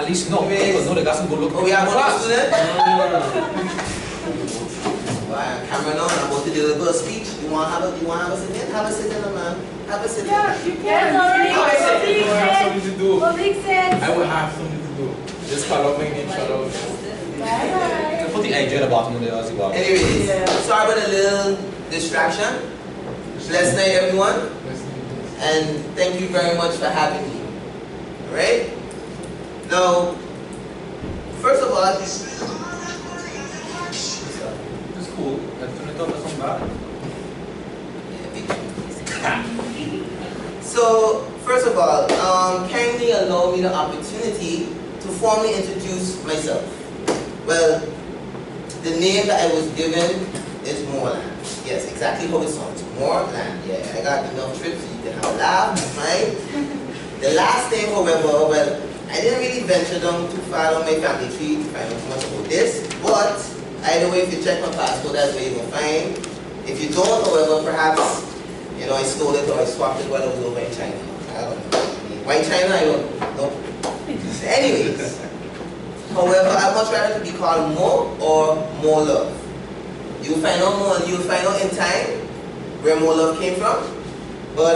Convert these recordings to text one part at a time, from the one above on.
At least no, people know they got some good looking. Oh, we have one class. student? Cameron, I'm about to do a little speech. You want to have a sit in? Have a sit in, man. Have a sit in. Yeah, you can. I have something to do. I will have something to do. Just call out my name, shout out. Bye. Put the edge at the bottom of the as well. Anyways, sorry about a little distraction. Blessed night, everyone. And thank you very much for having me. Alright? Now, first of all, It's cool. Let's turn it up. That's not bad. so, first of all, kindly allow me the opportunity to formally introduce myself. Well, the name that I was given is Moreland. Yes, exactly how it sounds. Moreland. Yeah, I got enough trips so you can have a laugh, right? The last name, however, well, I didn't really venture down too far on my family tree to find out too much about this, but either way, if you check my passport, that's where you're going to find. If you don't, however, perhaps, you know, I stole it or I swapped it while I was over in China. I don't know. Why China? I don't know. Anyways, however, I much rather to be called Mo or More Love. You'll find out more, you'll find out in time where More Love came from. But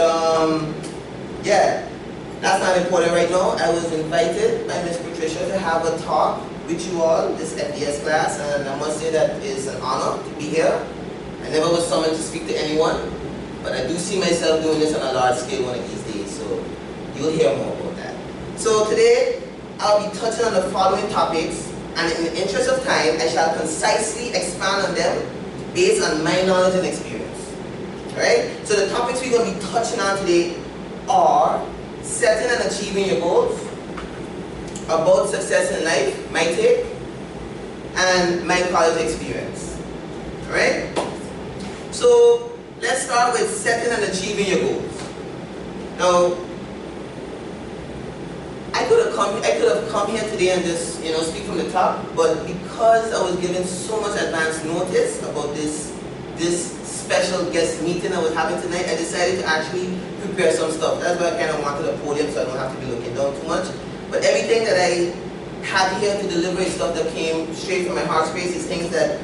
yeah, that's not important right now. I was invited by Miss Patricia to have a talk with you all, this FDS class, and I must say that it's an honor to be here. I never was summoned to speak to anyone, but I do see myself doing this on a large scale one of these days, so you'll hear more about that. So today, I'll be touching on the following topics, and in the interest of time, I shall concisely expand on them based on my knowledge and experience. Alright? So the topics we're going to be touching on today are setting and achieving your goals, about success in life, my take, and my college experience. Alright? So let's start with setting and achieving your goals. Now, I could have come here today and just, you know, speak from the top, but because I was given so much advance notice about this special guest meeting I was having tonight, I decided to actually prepare some stuff. That's why I kind of wanted a podium so I don't have to be looking down too much. But everything that I had here to deliver is stuff that came straight from my heart space. Is things that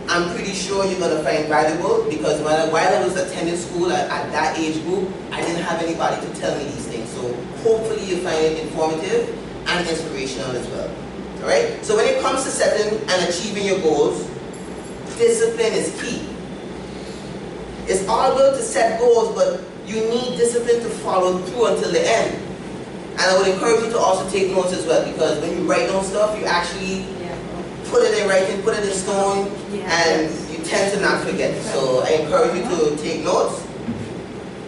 I'm pretty sure you're going to find valuable, because while I was attending school at that age group, I didn't have anybody to tell me these things. So hopefully you find it informative and inspirational as well. Alright? So when it comes to setting and achieving your goals, discipline is key. It's all good to set goals, but you need discipline to follow through until the end. And I would encourage you to also take notes as well, because when you write down stuff, you actually put it in writing, put it in stone, and you tend to not forget. So I encourage you to take notes.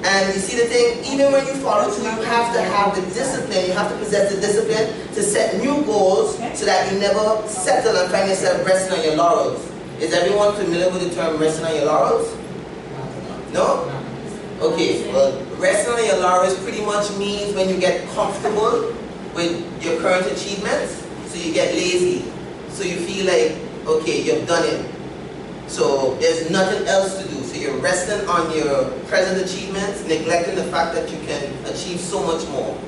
And you see the thing, even when you follow through, you have to have the discipline, you have to possess the discipline to set new goals so that you never settle and find yourself resting on your laurels. Is everyone familiar with the term resting on your laurels? No? Okay, well, resting on your laurels pretty much means when you get comfortable with your current achievements, so you get lazy. So you feel like, okay, you've done it. So there's nothing else to do. So you're resting on your present achievements, neglecting the fact that you can achieve so much more.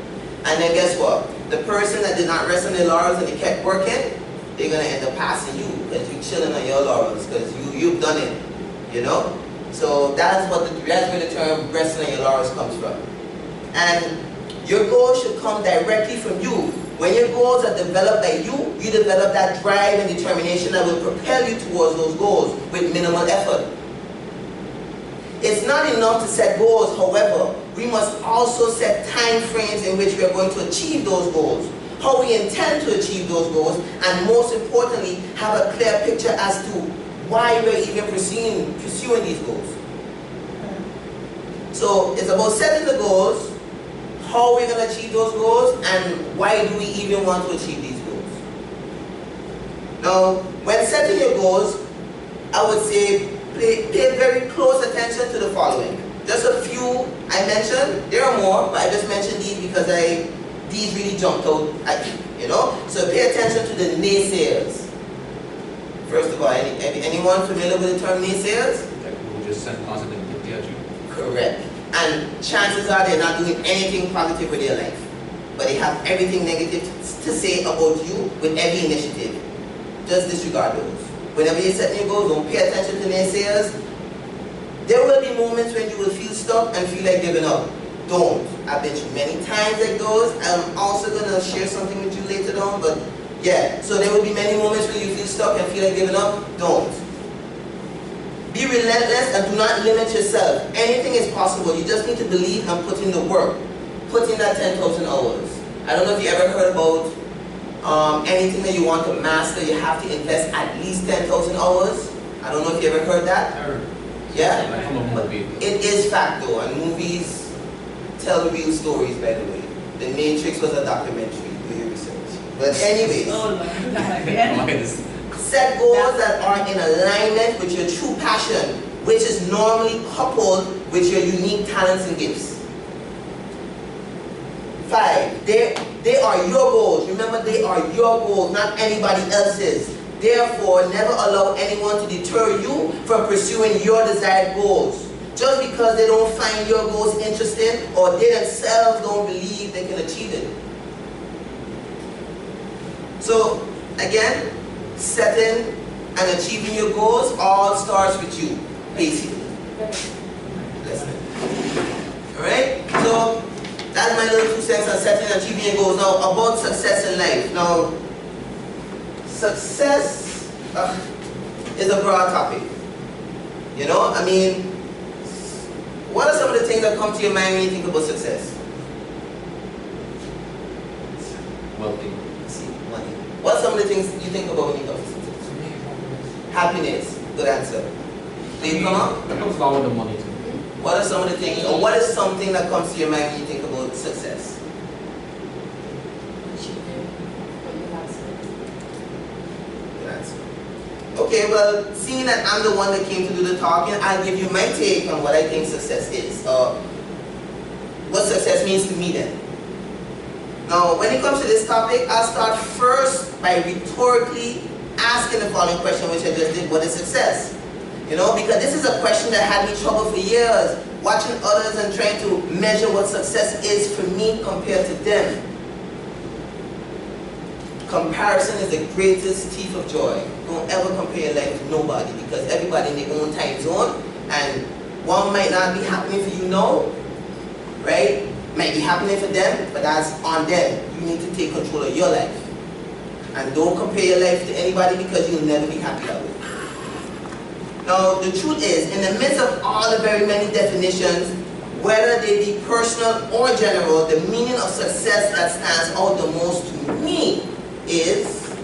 And then guess what? The person that did not rest on their laurels and they kept working, they're going to end up passing you because you're chilling on your laurels because you've done it, you know? So that's where the term resting on your laurels comes from. And your goals should come directly from you. When your goals are developed by you, you develop that drive and determination that will propel you towards those goals with minimal effort. It's not enough to set goals, however, we must also set time frames in which we are going to achieve those goals, how we intend to achieve those goals, and most importantly, have a clear picture as to why we're even pursuing these goals. So it's about setting the goals, how we're going to achieve those goals, and why do we even want to achieve these goals. Now, when setting your goals, I would say pay very close attention to the following. Just a few I mentioned. There are more, but I just mentioned these because these really jumped out at me, you know? So pay attention to the naysayers. First of all, anyone familiar with the term naysayers? Like who just send positive negativity at you? Correct. And chances are they're not doing anything positive with their life. but they have everything negative to say about you with every initiative. Just disregard those. Whenever you're setting your goals, don't pay attention to naysayers. There will be moments when you will feel stuck and feel like giving up. Don't. I've been through many times like those. I'm also going to share something with you later on, but yeah. So there will be many moments when you feel stuck and feel like giving up. Don't. Be relentless and do not limit yourself. Anything is possible. You just need to believe and put in the work. Put in that 10,000 hours. I don't know if you ever heard about anything that you want to master, you have to invest at least 10,000 hours. I don't know if you ever heard that. Yeah? It is fact though, and movies tell real stories, by the way. The Matrix was a documentary, do your research. But anyways, set goals that are in alignment with your true passion, which is normally coupled with your unique talents and gifts. 5, they are your goals. Remember, they are your goals, not anybody else's. Therefore, never allow anyone to deter you from pursuing your desired goals. Just because they don't find your goals interesting or they themselves don't believe they can achieve it. So, again, setting and achieving your goals all starts with you, basically. Listen. Alright? So, that's my little 2 cents on setting and achieving your goals. Now, about success in life. Now, success is a broad topic. You know, I mean, what are some of the things that come to your mind when you think about success? Wealthy. See, money. What are some of the things you think about when you come to success? Happiness. Good answer. Do you come up? That comes along with the money too. What are some of the things, or what is something that comes to your mind when you think about success? Good answer. Okay, well, seeing that I'm the one that came to do the talking, I'll give you my take on what I think success is. What success means to me then. Now, when it comes to this topic, I'll start first by rhetorically asking the following question, which I just did: what is success? You know, because this is a question that had me trouble for years, watching others and trying to measure what success is for me compared to them. Comparison is the greatest thief of joy. Don't ever compare your life to nobody, because everybody in their own time zone, and one might not be happening for you now, right? Might be happening for them, but that's on them. You need to take control of your life. And don't compare your life to anybody, because you'll never be happy that way. Now, the truth is, in the midst of all the very many definitions, whether they be personal or general, the meaning of success that stands out the most to me is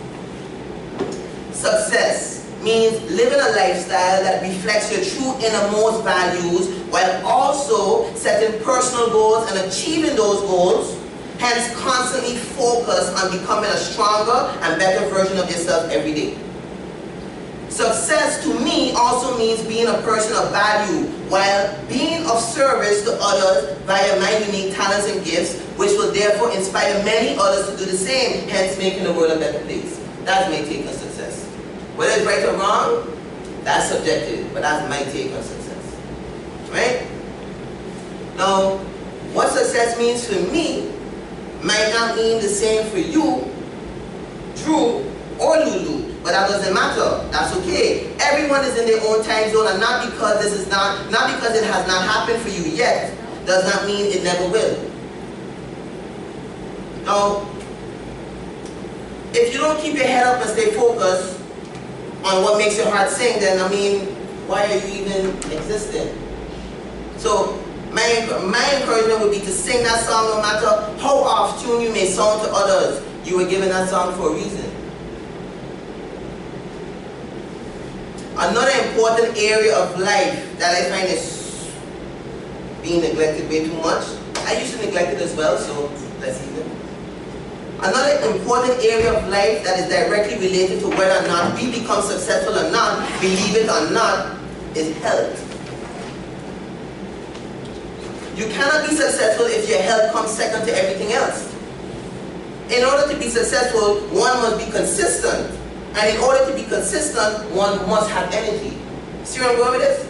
success means living a lifestyle that reflects your true innermost values while also setting personal goals and achieving those goals, hence constantly focus on becoming a stronger and better version of yourself every day. Success to me also means being a person of value while being of service to others via my unique talents and gifts, which will therefore inspire many others to do the same, hence making the world a better place. That's my take on success. Whether it's right or wrong, that's subjective, but that's my take on success. Right? Now, what success means for me might not mean the same for you, Drew, or Lulu. But that doesn't matter. That's okay. Everyone is in their own time zone, and not because this is not because it has not happened for you yet, does not mean it never will. Now, if you don't keep your head up and stay focused on what makes your heart sing, then I mean, why are you even existing? So my encouragement would be to sing that song no matter how off tune you may sound to others. You were given that song for a reason. Another important area of life that I find is being neglected way too much. I used to neglect it as well, so let's see them. Another important area of life that is directly related to whether or not we become successful or not, believe it or not, is health. You cannot be successful if your health comes second to everything else. In order to be successful, one must be consistent. And in order to be consistent, one must have energy. See where I'm going with this?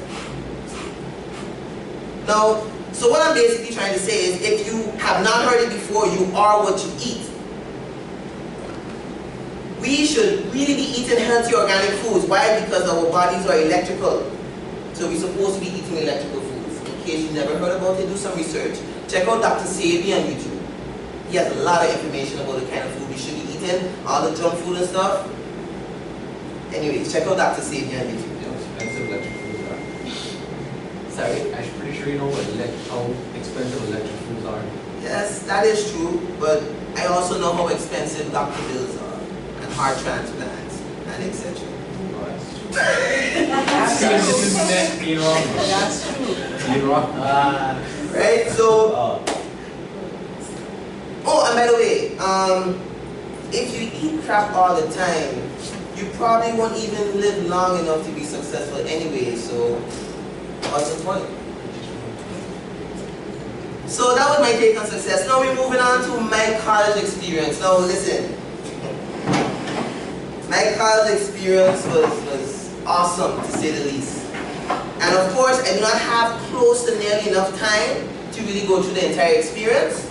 Now, So what I'm basically trying to say is, if you have not heard it before, you are what you eat. We should really be eating healthy organic foods. Why? Because our bodies are electrical. So we're supposed to be eating electrical foods. In case you never heard about it, do some research. Check out Dr. Sabi on YouTube. He has a lot of information about the kind of food we should be eating, all the junk food and stuff. Anyways, check out Dr. Sabi on YouTube. You know how expensive electric foods are. Sorry? I'm pretty sure you know how expensive electric foods are. Yes, that is true, but I also know how expensive doctor bills are, and heart transplants, and etc. Oh, that's true. That's true. You're wrong. That's true. You're wrong. Right? So, oh, and by the way, if you eat crap all the time, you probably won't even live long enough to be successful anyway, so what's the point? So that was my take on success. Now we're moving on to my college experience. Now listen, my college experience was awesome, to say the least. And of course, I do not have close to nearly enough time to really go through the entire experience.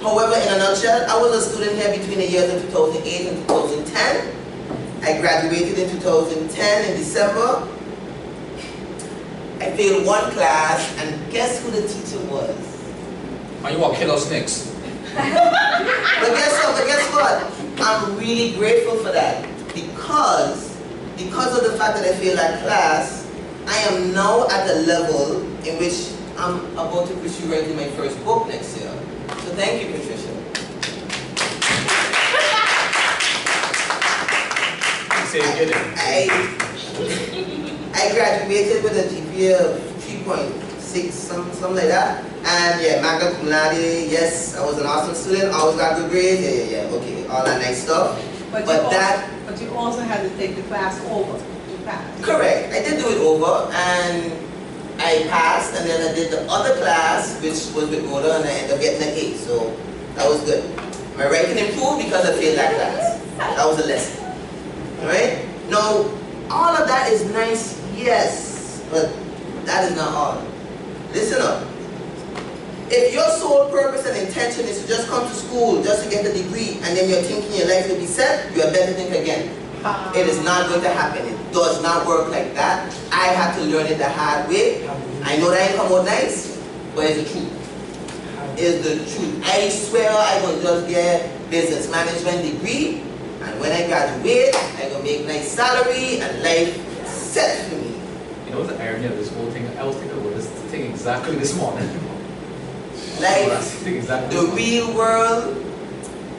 However, in a nutshell, I was a student here between the years of 2008 and 2010. I graduated in 2010 in December. I failed one class, and guess who the teacher was? Are you all killer snakes? But guess what? I'm really grateful for that, because of the fact that I failed that class, I am now at a level in which I'm about to pursue writing my first book next year. So thank you, Patricia. I graduated with a GPA of 3.6, something like that. And yeah, magna cum laude, yes, I was an awesome student, always got good grades, yeah, okay, all that nice stuff. But you also had to take the class over. You passed. Correct, I did do it over, and I passed, and then I did the other class, which was with Moda, and I ended up getting an 8, so that was good. My writing improved because I failed that class. That was a lesson. Alright? Now, all of that is nice, yes, but that is not all. Listen up. If your sole purpose and intention is to just come to school just to get a degree, and then you're thinking your life will be set, you had better think again. It is not going to happen. It does not work like that. I had to learn it the hard way. I know that ain't come out nice, but it's the truth. It's the truth. I swear I gonna just get business management degree, and when I graduate, I gonna make nice salary and life set for me. You know the irony of this whole thing? I was thinking about this thing exactly this morning. Life, the real world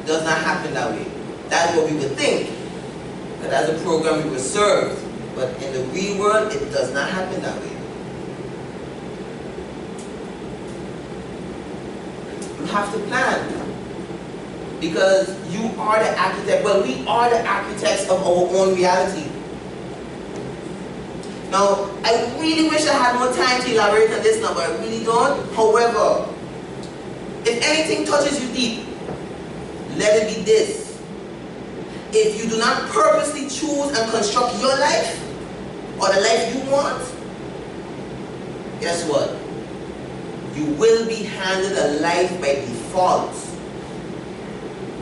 does not happen that way. That's what we would think. But as a program we were served. But in the real world, it does not happen that way. You have to plan. Because you are the architect. Well, we are the architects of our own reality. Now, I really wish I had more time to elaborate on this now, but I really don't. However, if anything touches you deep, let it be this. If you do not purposely choose and construct your life, or the life you want, guess what? You will be handed a life by default.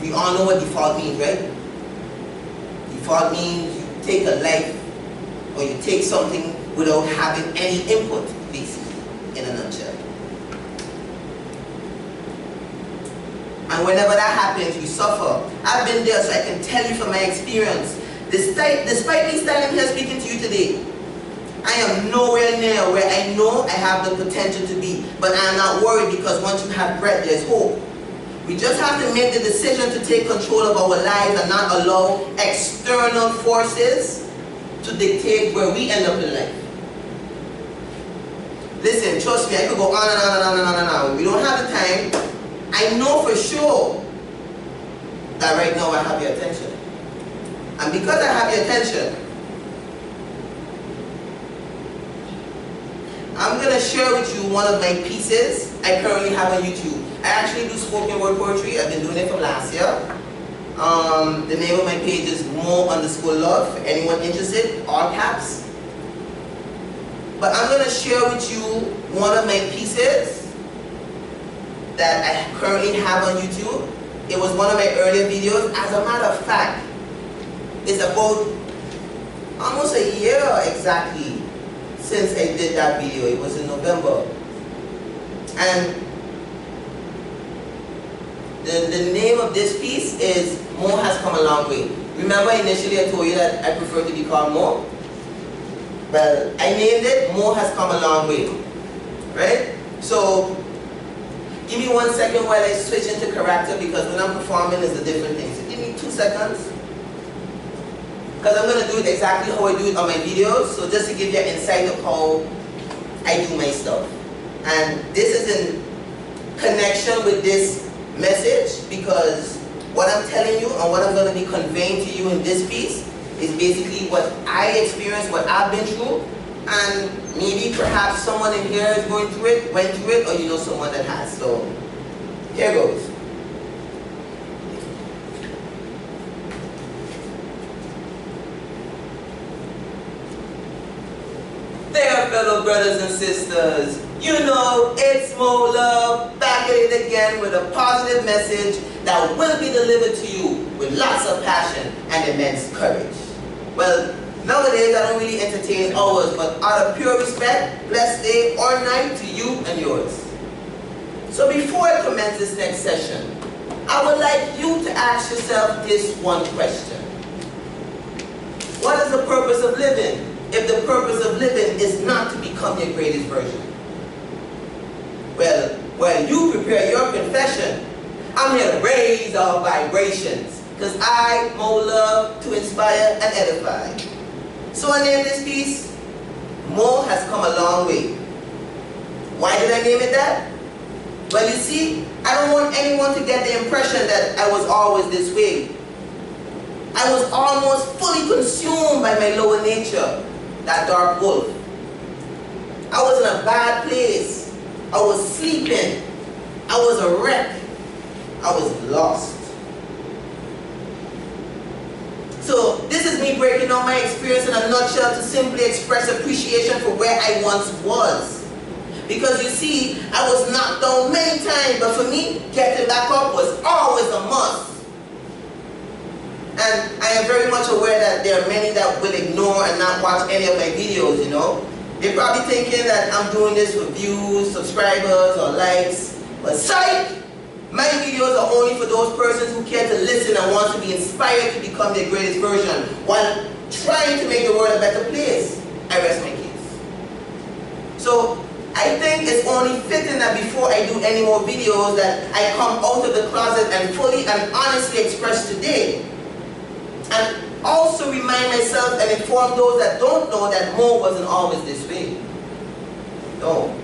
We all know what default means, right? Default means you take a life, or you take something without having any input, basically, in a nutshell. And whenever that happens, we suffer. I've been there, so I can tell you from my experience. Despite me standing here speaking to you today, I am nowhere near where I know I have the potential to be. But I'm not worried, because once you have breath, there's hope. We just have to make the decision to take control of our lives and not allow external forces to dictate where we end up in life. Listen, trust me, I could go on and on and on and on and on. We don't have the time. I know for sure that right now I have your attention. And because I have your attention, I'm going to share with you one of my pieces I currently have on YouTube. I actually do spoken word poetry. I've been doing it from last year. The name of my page is Mo_Love, for anyone interested, all caps. But I'm going to share with you one of my pieces that I currently have on YouTube. It was one of my earlier videos. As a matter of fact, it's about almost a year exactly since I did that video. It was in November. And the name of this piece is Mo Has Come a Long Way. Remember initially I told you that I prefer to be called Mo? Well, I named it Mo Has Come a Long Way. Right? So, give me 1 second while I switch into character, because when I'm performing it's a different thing. So give me 2 seconds. Because I'm going to do it exactly how I do it on my videos. So just to give you an insight of how I do my stuff. And this is in connection with this message, because what I'm telling you and what I'm going to be conveying to you in this piece is basically what I experienced, what I've been through, and maybe perhaps someone in here is going through it, went through it, or you know someone that has. So here goes. There, fellow brothers and sisters, you know it's Mo Love, back at it again with a positive message that will be delivered to you with lots of passion and immense courage. Well, nowadays I don't really entertain others, but out of pure respect, blessed day or night to you and yours. So before I commence this next session, I would like you to ask yourself this one question. What is the purpose of living if the purpose of living is not to become your greatest version? Well, while you prepare your confession, I'm here to raise our vibrations, because I, Mo Love, to inspire and edify. So I named this piece, Mo Has Come a Long Way. Why did I name it that? Well, you see, I don't want anyone to get the impression that I was always this way. I was almost fully consumed by my lower nature, that dark wolf. I was in a bad place. I was sleeping. I was a wreck. I was lost. So this is me breaking down my experience in a nutshell to simply express appreciation for where I once was. Because you see, I was knocked down many times, but for me, getting back up was always a must. And I am very much aware that there are many that will ignore and not watch any of my videos, you know. They're probably thinking that I'm doing this for views, subscribers, or likes. But psych! My videos are only for those persons who care to listen and want to be inspired to become their greatest version while trying to make the world a better place. I rest my case. So, I think it's only fitting that before I do any more videos that I come out of the closet and fully and honestly express today. And also remind myself and inform those that don't know that Mo wasn't always this way. No.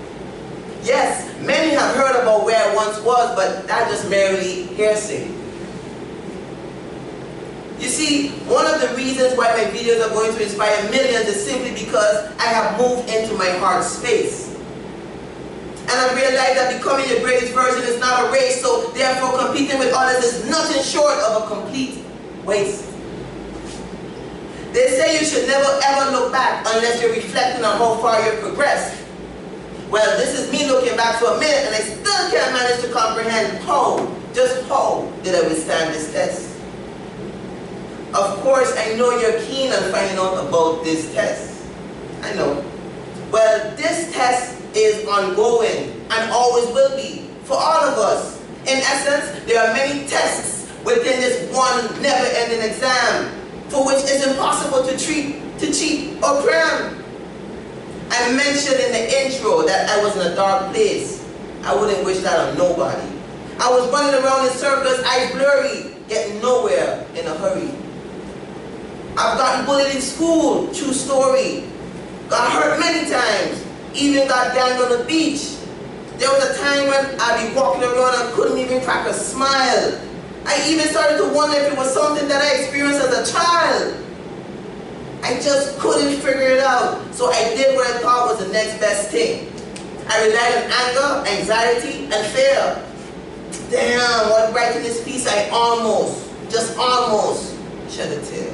Yes, many have heard about where I once was, but that's just merely hearsay. You see, one of the reasons why my videos are going to inspire millions is simply because I have moved into my heart space. And I realize that becoming your greatest version is not a race, so therefore competing with others is nothing short of a complete waste. They say you should never ever look back unless you're reflecting on how far you've progressed. Well, this is me looking back for a minute and I still can't manage to comprehend how, just how, did I withstand this test. Of course, I know you're keen on finding out about this test. I know. Well, this test is ongoing and always will be for all of us. In essence, there are many tests within this one never-ending exam for which it's impossible to cheat or cram. I mentioned in the intro that I was in a dark place. I wouldn't wish that on nobody. I was running around in circles, eyes blurry, getting nowhere in a hurry. I've gotten bullied in school, true story. Got hurt many times, even got ganged on the beach. There was a time when I'd be walking around and couldn't even crack a smile. I even started to wonder if it was something that I experienced as a child. I just couldn't figure it out, so I did what I thought was the next best thing. I relied on anger, anxiety, and fear. Damn, while writing this piece, I almost, just almost, shed a tear.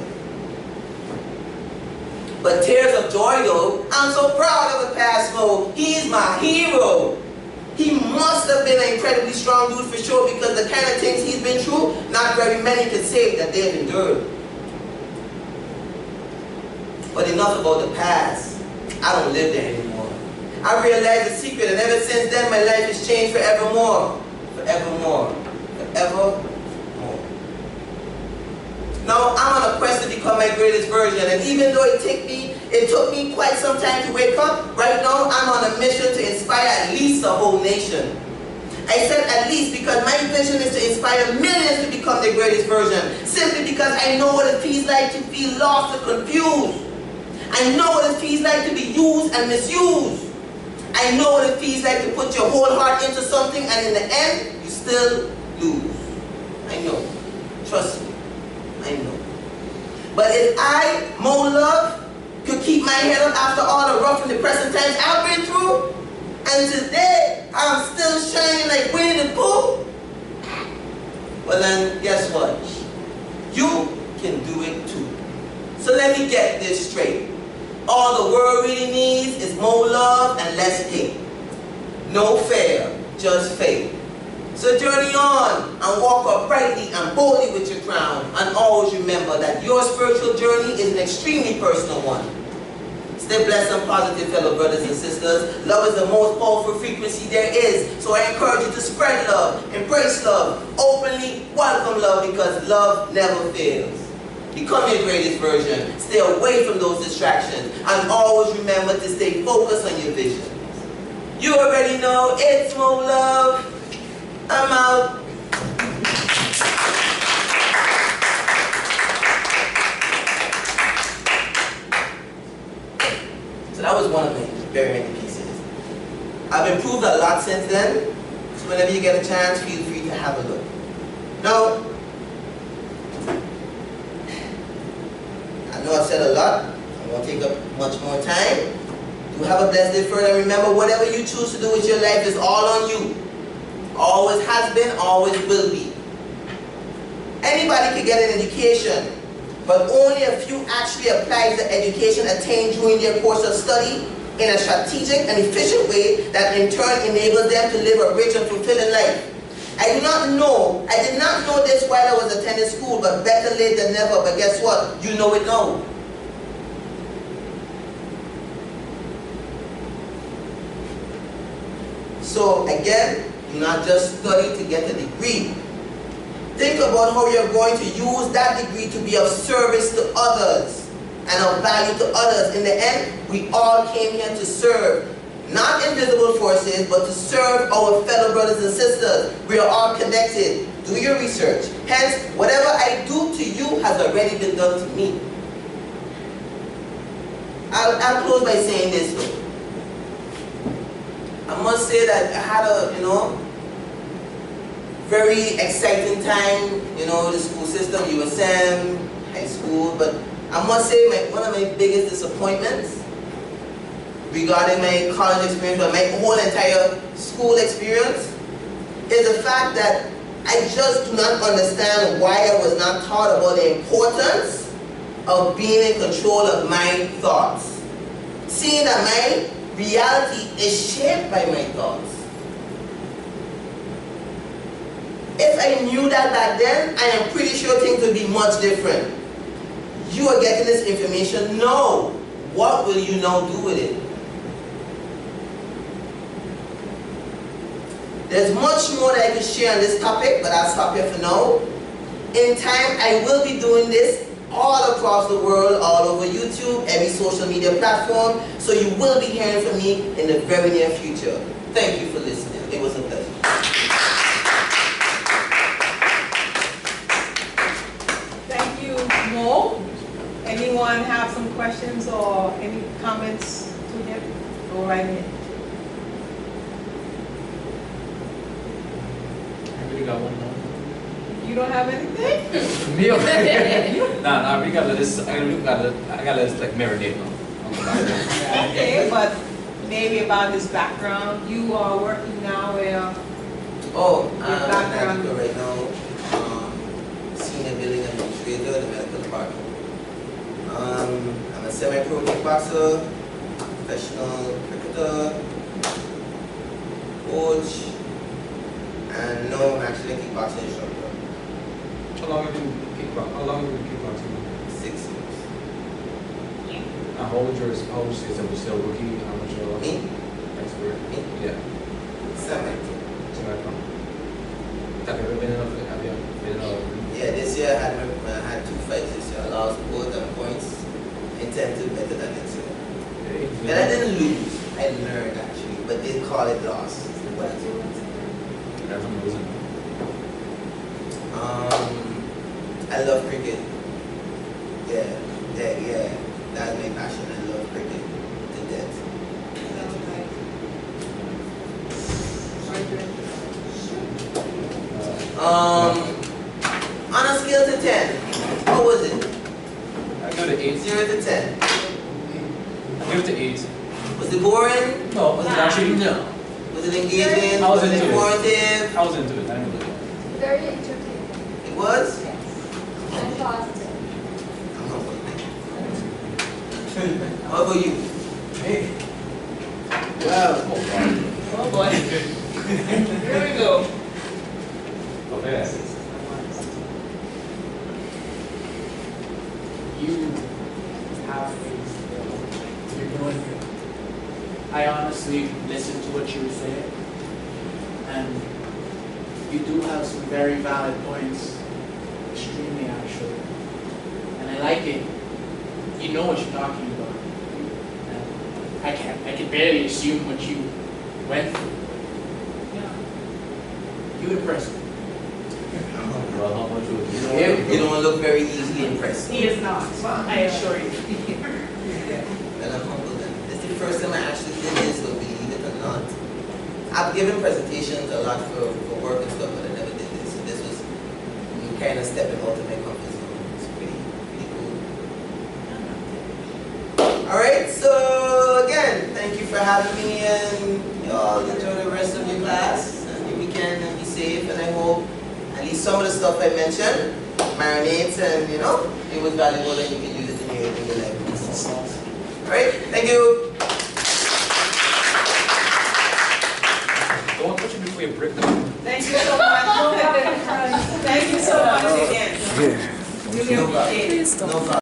But tears of joy though, I'm so proud of the past Mo. He's my hero. He must have been an incredibly strong dude for sure, because the kind of things he's been through, not very many could say that they have endured. But enough about the past. I don't live there anymore. I realized the secret, and ever since then my life has changed forevermore. Forevermore. Forevermore. Now I'm on a quest to become my greatest version, and even though it took me quite some time to wake up, right now I'm on a mission to inspire at least a whole nation. I said at least because my vision is to inspire millions to become their greatest version, simply because I know what it feels like to feel lost or confused. I know what it feels like to be used and misused. I know what it feels like to put your whole heart into something and in the end, you still lose. I know. Trust me. I know. But if I, Mo Love, could keep my head up after all the rough and depressing times I've been through, and today I'm still shining like Winnie the Pooh, well then, guess what? You can do it too. So let me get this straight. All the world really needs is more love and less hate. No fear, just faith. So journey on and walk up brightly and boldly with your crown. And always remember that your spiritual journey is an extremely personal one. Stay blessed and positive, fellow brothers and sisters. Love is the most powerful frequency there is. So I encourage you to spread love, embrace love, openly welcome love, because love never fails. Become your greatest version. Stay away from those distractions. And always remember to stay focused on your vision. You already know, it's Mo Love. I'm out. So that was one of my very many pieces. I've improved a lot since then. So whenever you get a chance, feel free to have a look. Now, I know I've said a lot. I won't take up much more time. Do have a blessed day further. Remember, whatever you choose to do with your life is all on you. Always has been, always will be. Anybody can get an education, but only a few actually apply the education attained during their course of study in a strategic and efficient way that in turn enables them to live a rich and fulfilling life. I did not know this while I was attending school, but better late than never. But guess what? You know it now. So again, do not just study to get a degree. Think about how you're going to use that degree to be of service to others and of value to others. In the end, we all came here to serve. Not invisible forces, but to serve our fellow brothers and sisters. We are all connected. Do your research. Hence, whatever I do to you has already been done to me. I'll close by saying this though. I must say that I had a, very exciting time, the school system, USM, high school, but I must say one of my biggest disappointments regarding my college experience, but my whole entire school experience, is the fact that I just do not understand why I was not taught about the importance of being in control of my thoughts. Seeing that my reality is shaped by my thoughts. If I knew that back then, I am pretty sure things would be much different. You are getting this information now. What will you now do with it? There's much more that I can share on this topic, but I'll stop here for now. In time, I will be doing this all across the world, all over YouTube, every social media platform, so you will be hearing from me in the very near future. Thank you for listening. It was a pleasure. Thank you, Mo. Anyone have some questions or any comments to him? Go right ahead. Got one more. You don't have anything? Me? Nah, we gotta let this. I gotta let this like marinate on the back. Okay, but maybe about his background. You are working now where? Oh, I'm an medical right now. Senior billing administrator in the medical department. I'm a semi-pro kickboxer, professional cricketer, coach, and now I'm actually a kickboxing instructor. How long have you been kickboxing? 6 years. How old you say so you're still rookie? How much you're Me? expert? Me? Yeah. 7. Have you ever been in a Yeah, this year I had 2 fights this year. I lost both on points. Intend to better than this year. But I didn't lose. I learned actually, but they call it loss. That's amazing. I love cricket. Yeah. That's my passion. I love cricket to death. On a scale to 10, how was it? I give it an 8. 0 to 10. I give it an 8. Was it boring? No, was it actually? No. Was it engaging? I was it into it. informative? I was into it. I didn't really. Very entertaining. It was? Yes. And positive. I'm humble. How about you? Hey. Wow. Oh boy. Here we go. Okay. You have faith. You're doing it. I honestly listened to what you were saying, and you do have some very valid points, extremely actually, and I like it. You know what you're talking about. And I can barely assume what you went through. You impressed me. Well, how much would you? You don't look very easily impressed. He is not, I assure you. And I'm humbled. This is the first time I actually did this, so believe it or not. I've given presentations a lot for work and stuff, but I never did this. So this was kind of stepping out of my comfort zone. It's pretty cool. Alright, so again, thank you for having me, and you all enjoy the rest of your class and your weekend, and be safe, and I hope at least some of the stuff I mentioned marinates, and you know, it was valuable and you can use it in your life. Alright, thank you. Don't touch it before you break them. Thank you so much. Thank you so much again. Really appreciate it. No problem.